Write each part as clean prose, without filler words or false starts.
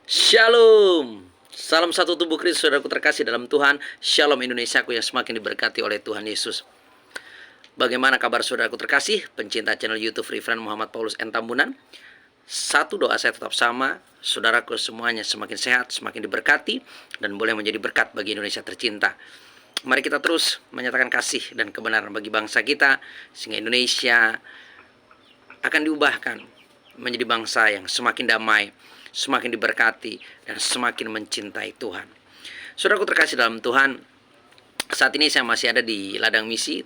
Shalom. Salam satu tubuh Kristus, saudaraku terkasih dalam Tuhan. Shalom Indonesiaku yang semakin diberkati oleh Tuhan Yesus. Bagaimana kabar saudaraku terkasih, pencinta channel YouTube Reverend Muhammad Paulus N. Tambunan? Satu doa saya tetap sama, saudaraku semuanya semakin sehat, semakin diberkati, dan boleh menjadi berkat bagi Indonesia tercinta. Mari kita terus menyatakan kasih dan kebenaran bagi bangsa kita, sehingga Indonesia akan diubahkan menjadi bangsa yang semakin damai, semakin diberkati, dan semakin mencintai Tuhan. Saudaraku terkasih dalam Tuhan, saat ini saya masih ada di ladang misi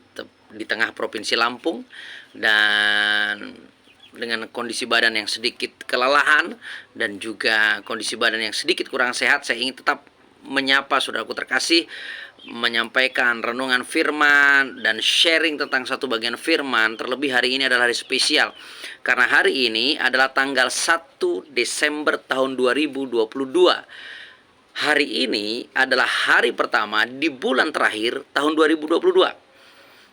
di tengah Provinsi Lampung, dan dengan kondisi badan yang sedikit kelelahan dan juga kondisi badan yang sedikit kurang sehat, saya ingin tetap menyapa saudaraku terkasih, menyampaikan renungan firman dan sharing tentang satu bagian firman. Terlebih hari ini adalah hari spesial, karena hari ini adalah tanggal 1 Desember tahun 2022. Hari ini adalah hari pertama di bulan terakhir tahun 2022.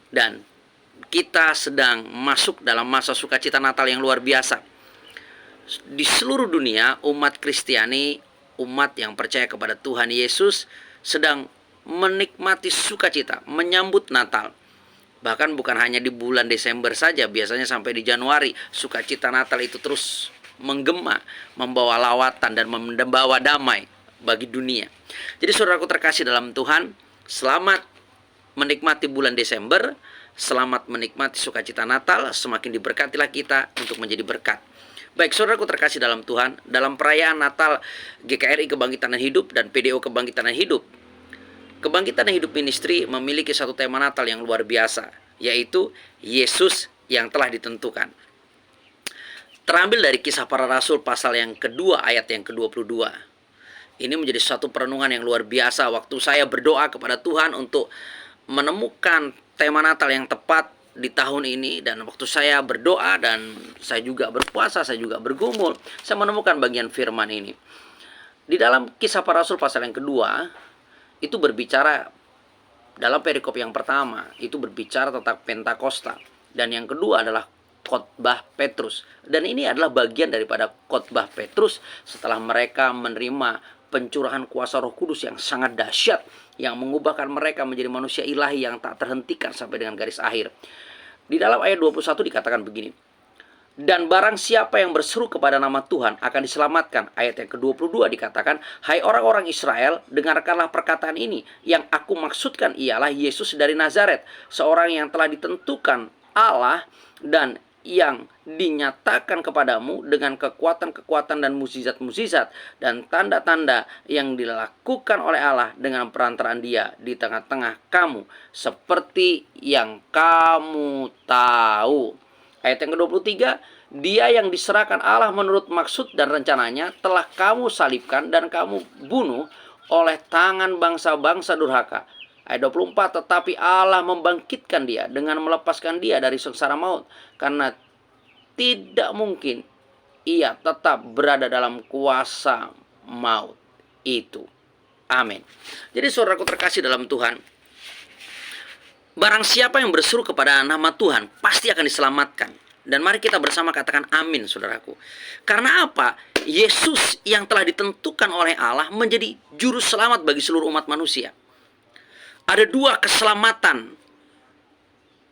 Dan kita sedang masuk dalam masa sukacita Natal yang luar biasa. Di seluruh dunia, umat Kristiani, umat yang percaya kepada Tuhan Yesus, sedang menikmati sukacita, menyambut Natal. Bahkan bukan hanya di bulan Desember saja, biasanya sampai di Januari, sukacita Natal itu terus menggema, membawa lawatan dan membawa damai bagi dunia. Jadi saudaraku terkasih dalam Tuhan, selamat menikmati bulan Desember, selamat menikmati sukacita Natal, semakin diberkatilah kita untuk menjadi berkat. Baik saudaraku terkasih dalam Tuhan, dalam perayaan Natal GKRI Kebangkitan dan Hidup dan PDO Kebangkitan dan Hidup, Kebangkitan dan Hidup Ministry memiliki satu tema Natal yang luar biasa, yaitu Yesus yang telah ditentukan. Terambil dari Kisah Para Rasul pasal yang kedua ayat yang ke-22. Ini menjadi satu perenungan yang luar biasa waktu saya berdoa kepada Tuhan untuk menemukan tema Natal yang tepat di tahun ini. Dan waktu saya berdoa dan saya juga berpuasa, saya juga bergumul, saya menemukan bagian firman ini. Di dalam Kisah Para Rasul pasal yang kedua, itu berbicara dalam perikop yang pertama, itu berbicara tentang Pentakosta. Dan yang kedua adalah khotbah Petrus. Dan ini adalah bagian daripada khotbah Petrus setelah mereka menerima pencurahan kuasa Roh Kudus yang sangat dahsyat, yang mengubahkan mereka menjadi manusia ilahi yang tak terhentikan sampai dengan garis akhir. Di dalam ayat 21 dikatakan begini, dan barang siapa yang berseru kepada nama Tuhan akan diselamatkan. Ayat yang ke-22 dikatakan, hai orang-orang Israel, dengarkanlah perkataan ini. Yang aku maksudkan ialah Yesus dari Nazaret, seorang yang telah ditentukan Allah dan yang dinyatakan kepadamu dengan kekuatan-kekuatan dan mukjizat-mukjizat dan tanda-tanda yang dilakukan oleh Allah dengan perantaraan Dia di tengah-tengah kamu, seperti yang kamu tahu. Ayat yang ke-23, Dia yang diserahkan Allah menurut maksud dan rencananya telah kamu salibkan dan kamu bunuh oleh tangan bangsa-bangsa durhaka. Ayat 24, tetapi Allah membangkitkan Dia dengan melepaskan Dia dari sengsara maut, karena tidak mungkin Ia tetap berada dalam kuasa maut itu. Amin. Jadi saudaraku terkasih dalam Tuhan, barang siapa yang berseru kepada nama Tuhan pasti akan diselamatkan. Dan mari kita bersama katakan amin saudaraku. Karena apa? Yesus yang telah ditentukan oleh Allah menjadi juru selamat bagi seluruh umat manusia. Ada dua keselamatan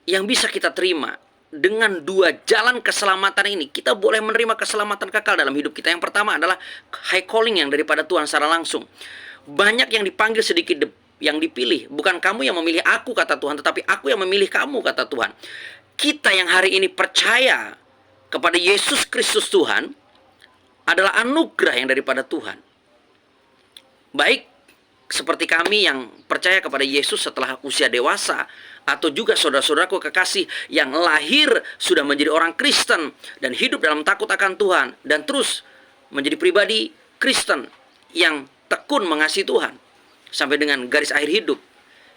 yang bisa kita terima. Dengan dua jalan keselamatan ini, kita boleh menerima keselamatan kekal dalam hidup kita. Yang pertama adalah high calling yang daripada Tuhan secara langsung. Banyak yang dipanggil, sedikit yang dipilih. Bukan kamu yang memilih aku, kata Tuhan, tetapi aku yang memilih kamu, kata Tuhan. Kita yang hari ini percaya kepada Yesus Kristus Tuhan adalah anugerah yang daripada Tuhan. Baik seperti kami yang percaya kepada Yesus setelah usia dewasa, atau juga saudara-saudaraku kekasih yang lahir sudah menjadi orang Kristen dan hidup dalam takut akan Tuhan dan terus menjadi pribadi Kristen yang tekun mengasihi Tuhan sampai dengan garis akhir hidup.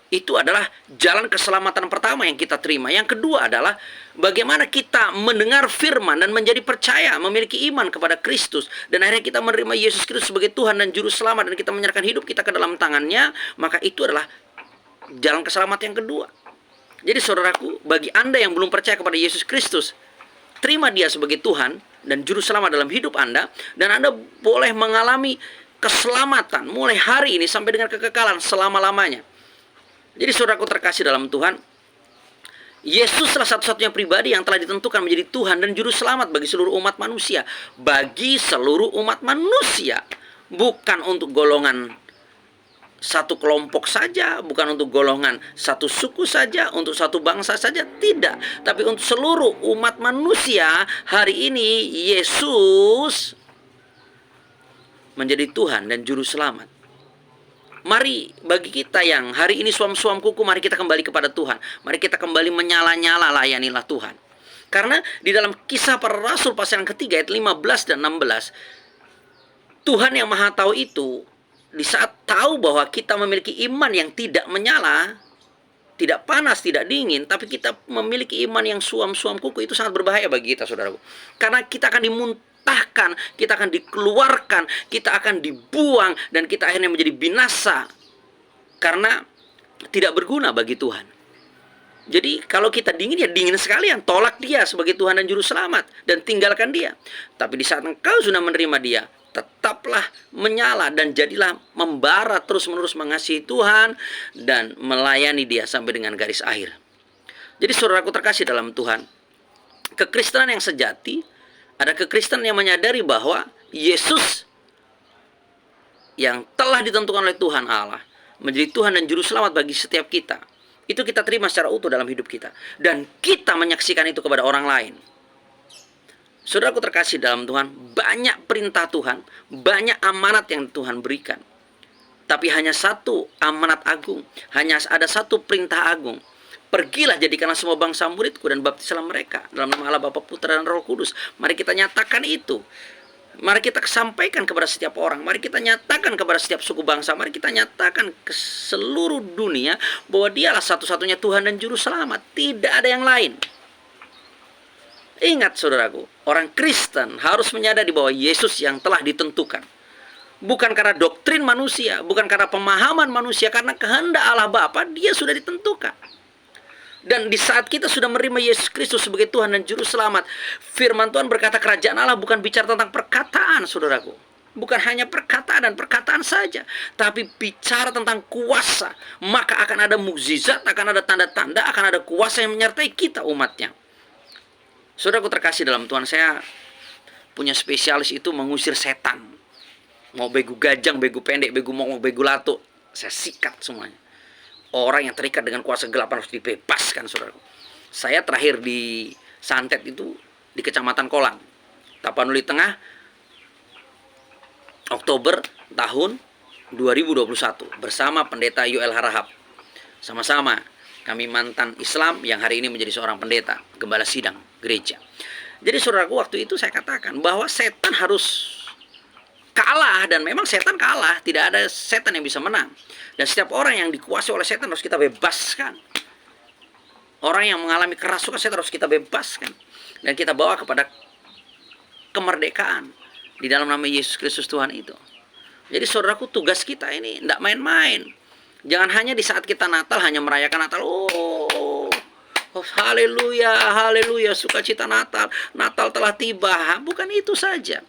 Itu adalah jalan keselamatan pertama yang kita terima. Yang kedua adalah bagaimana kita mendengar firman dan menjadi percaya, memiliki iman kepada Kristus, dan akhirnya kita menerima Yesus Kristus sebagai Tuhan dan Juru Selamat, dan kita menyerahkan hidup kita ke dalam tangannya. Maka itu adalah jalan keselamatan yang kedua. Jadi saudaraku, bagi Anda yang belum percaya kepada Yesus Kristus, terima Dia sebagai Tuhan dan Juru Selamat dalam hidup Anda, dan Anda boleh mengalami keselamatan mulai hari ini sampai dengan kekekalan selama-lamanya. Jadi saudaraku terkasih dalam Tuhan, Yesus salah satu-satunya pribadi yang telah ditentukan menjadi Tuhan dan Juru Selamat bagi seluruh umat manusia. Bagi seluruh umat manusia. Bukan untuk golongan satu kelompok saja, bukan untuk golongan satu suku saja, untuk satu bangsa saja, tidak. Tapi untuk seluruh umat manusia, hari ini Yesus menjadi Tuhan dan Juru Selamat. Mari bagi kita yang hari ini suam-suam kuku, mari kita kembali kepada Tuhan. Mari kita kembali menyala-nyala, layanilah Tuhan. Karena di dalam Kisah Para Rasul pasal yang ketiga ayat 15 dan 16, Tuhan yang Maha Tahu itu, di saat tahu bahwa kita memiliki iman yang tidak menyala, tidak panas, tidak dingin, tapi kita memiliki iman yang suam-suam kuku, itu sangat berbahaya bagi kita, saudaraku. Karena kita akan dimuntahkan, kita akan dikeluarkan, kita akan dibuang, dan kita akhirnya menjadi binasa karena tidak berguna bagi Tuhan. Jadi kalau kita dingin, ya dingin sekalian, tolak Dia sebagai Tuhan dan Juru Selamat dan tinggalkan Dia. Tapi di saat engkau sudah menerima Dia, tetaplah menyala dan jadilah membara terus-menerus mengasihi Tuhan dan melayani Dia sampai dengan garis akhir. Jadi saudaraku terkasih dalam Tuhan, kekristenan yang sejati ada kekristenan yang menyadari bahwa Yesus yang telah ditentukan oleh Tuhan Allah menjadi Tuhan dan Juru Selamat bagi setiap kita, itu kita terima secara utuh dalam hidup kita, dan kita menyaksikan itu kepada orang lain. Saudaraku terkasih dalam Tuhan, banyak perintah Tuhan, banyak amanat yang Tuhan berikan. Tapi hanya satu amanat agung, hanya ada satu perintah agung. Pergilah, jadikanlah semua bangsa muridku dan baptislah mereka dalam nama Allah Bapa, Putra dan Roh Kudus. Mari kita nyatakan itu. Mari kita sampaikan kepada setiap orang. Mari kita nyatakan kepada setiap suku bangsa. Mari kita nyatakan ke seluruh dunia bahwa Dialah satu-satunya Tuhan dan Juru Selamat. Tidak ada yang lain. Ingat saudaraku, orang Kristen harus menyadari bahwa Yesus yang telah ditentukan. Bukan karena doktrin manusia, bukan karena pemahaman manusia, karena kehendak Allah Bapa, Dia sudah ditentukan. Dan di saat kita sudah menerima Yesus Kristus sebagai Tuhan dan Juru Selamat, firman Tuhan berkata kerajaan Allah bukan bicara tentang perkataan, saudaraku. Bukan hanya perkataan dan perkataan saja, tapi bicara tentang kuasa. Maka akan ada mukjizat, akan ada tanda-tanda, akan ada kuasa yang menyertai kita umatnya. Saudaraku terkasih dalam Tuhan, saya punya spesialis itu mengusir setan. Mau begu gajang, begu pendek, begu mongol, begu lato, saya sikat semuanya. Orang yang terikat dengan kuasa gelap harus dibebaskan, saudaraku. Saya terakhir di santet itu di Kecamatan Kolang, Tapanuli Tengah, Oktober tahun 2021 bersama Pendeta Yoel Harahap. Sama-sama kami mantan Islam yang hari ini menjadi seorang pendeta, gembala sidang gereja. Jadi saudaraku, waktu itu saya katakan bahwa setan harus kalah, dan memang setan kalah. Tidak ada setan yang bisa menang. Dan setiap orang yang dikuasai oleh setan harus kita bebaskan. Orang yang mengalami kerasukan setan harus kita bebaskan. Dan kita bawa kepada kemerdekaan di dalam nama Yesus Kristus Tuhan itu. Jadi saudaraku, tugas kita ini tidak main-main. Jangan hanya di saat kita Natal hanya merayakan Natal. Oh, haleluya, haleluya, sukacita Natal. Natal telah tiba. Bukan itu saja.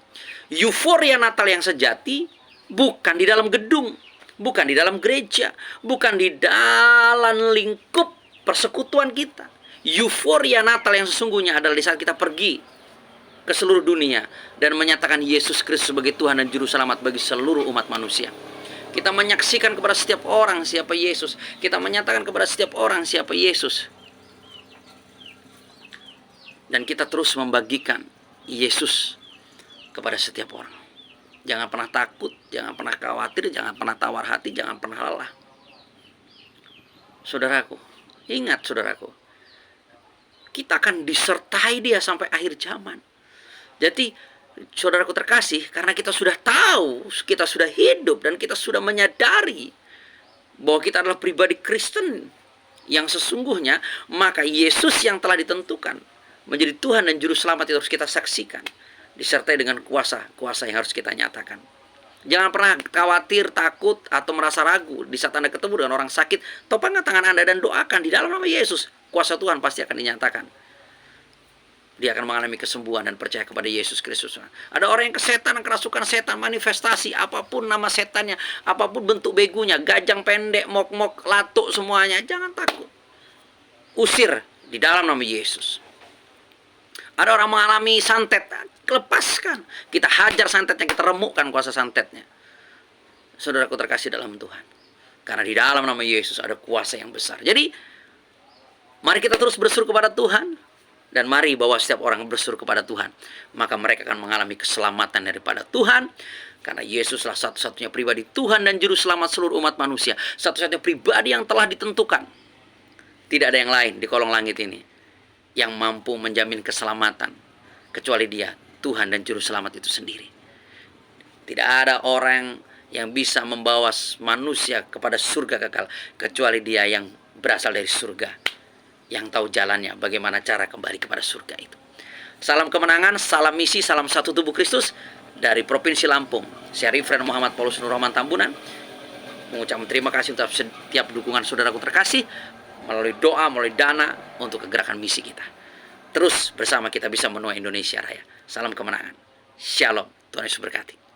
Euforia Natal yang sejati bukan di dalam gedung, bukan di dalam gereja, bukan di dalam lingkup persekutuan kita. Euforia Natal yang sesungguhnya adalah di saat kita pergi ke seluruh dunia dan menyatakan Yesus Kristus sebagai Tuhan dan Juru Selamat bagi seluruh umat manusia. Kita menyaksikan kepada setiap orang siapa Yesus. Kita menyatakan kepada setiap orang siapa Yesus. Dan kita terus membagikan Yesus kepada setiap orang. Jangan pernah takut, jangan pernah khawatir, jangan pernah tawar hati, jangan pernah lelah. Saudaraku, ingat saudaraku, kita akan disertai Dia sampai akhir zaman. Jadi saudaraku terkasih, karena kita sudah tahu, kita sudah hidup, dan kita sudah menyadari bahwa kita adalah pribadi Kristen yang sesungguhnya, maka Yesus yang telah ditentukan menjadi Tuhan dan Juru Selamat itu harus kita saksikan, disertai dengan kuasa yang harus kita nyatakan. Jangan pernah khawatir, takut, atau merasa ragu di saat Anda ketemu dengan orang sakit. Topangkan tangan Anda dan doakan di dalam nama Yesus. Kuasa Tuhan pasti akan dinyatakan. dia akan mengalami kesembuhan dan percaya kepada Yesus Kristus. Ada orang yang kesetan, kerasukan setan, manifestasi, apapun nama setannya, apapun bentuk begunya, gajang pendek, mok-mok, latuk, semuanya. Jangan takut. Usir di dalam nama Yesus. Ada orang mengalami santet, lepaskan. Kita hajar santetnya, kita remukkan kuasa santetnya. Saudaraku terkasih dalam Tuhan. Karena di dalam nama Yesus ada kuasa yang besar. Jadi, mari kita terus berseru kepada Tuhan. Dan mari bawa setiap orang berseru kepada Tuhan. Maka mereka akan mengalami keselamatan daripada Tuhan. Karena Yesuslah satu-satunya pribadi Tuhan dan Juru Selamat seluruh umat manusia. Satu-satunya pribadi yang telah ditentukan. Tidak ada yang lain di kolong langit ini yang mampu menjamin keselamatan. Kecuali Dia, Tuhan dan Juru Selamat itu sendiri. Tidak ada orang yang bisa membawa manusia kepada surga kekal. Kecuali Dia yang berasal dari surga. Yang tahu jalannya, bagaimana cara kembali kepada surga itu. Salam kemenangan, salam misi, salam satu tubuh Kristus dari Provinsi Lampung. Saya Reverend Muhammad Paulus Nur Rahman Tambunan mengucapkan terima kasih untuk setiap dukungan saudaraku terkasih, melalui doa, melalui dana untuk kegerakan misi kita. Terus bersama kita bisa menuai Indonesia Raya. Salam kemenangan. Shalom. Tuhan Yesus berkati.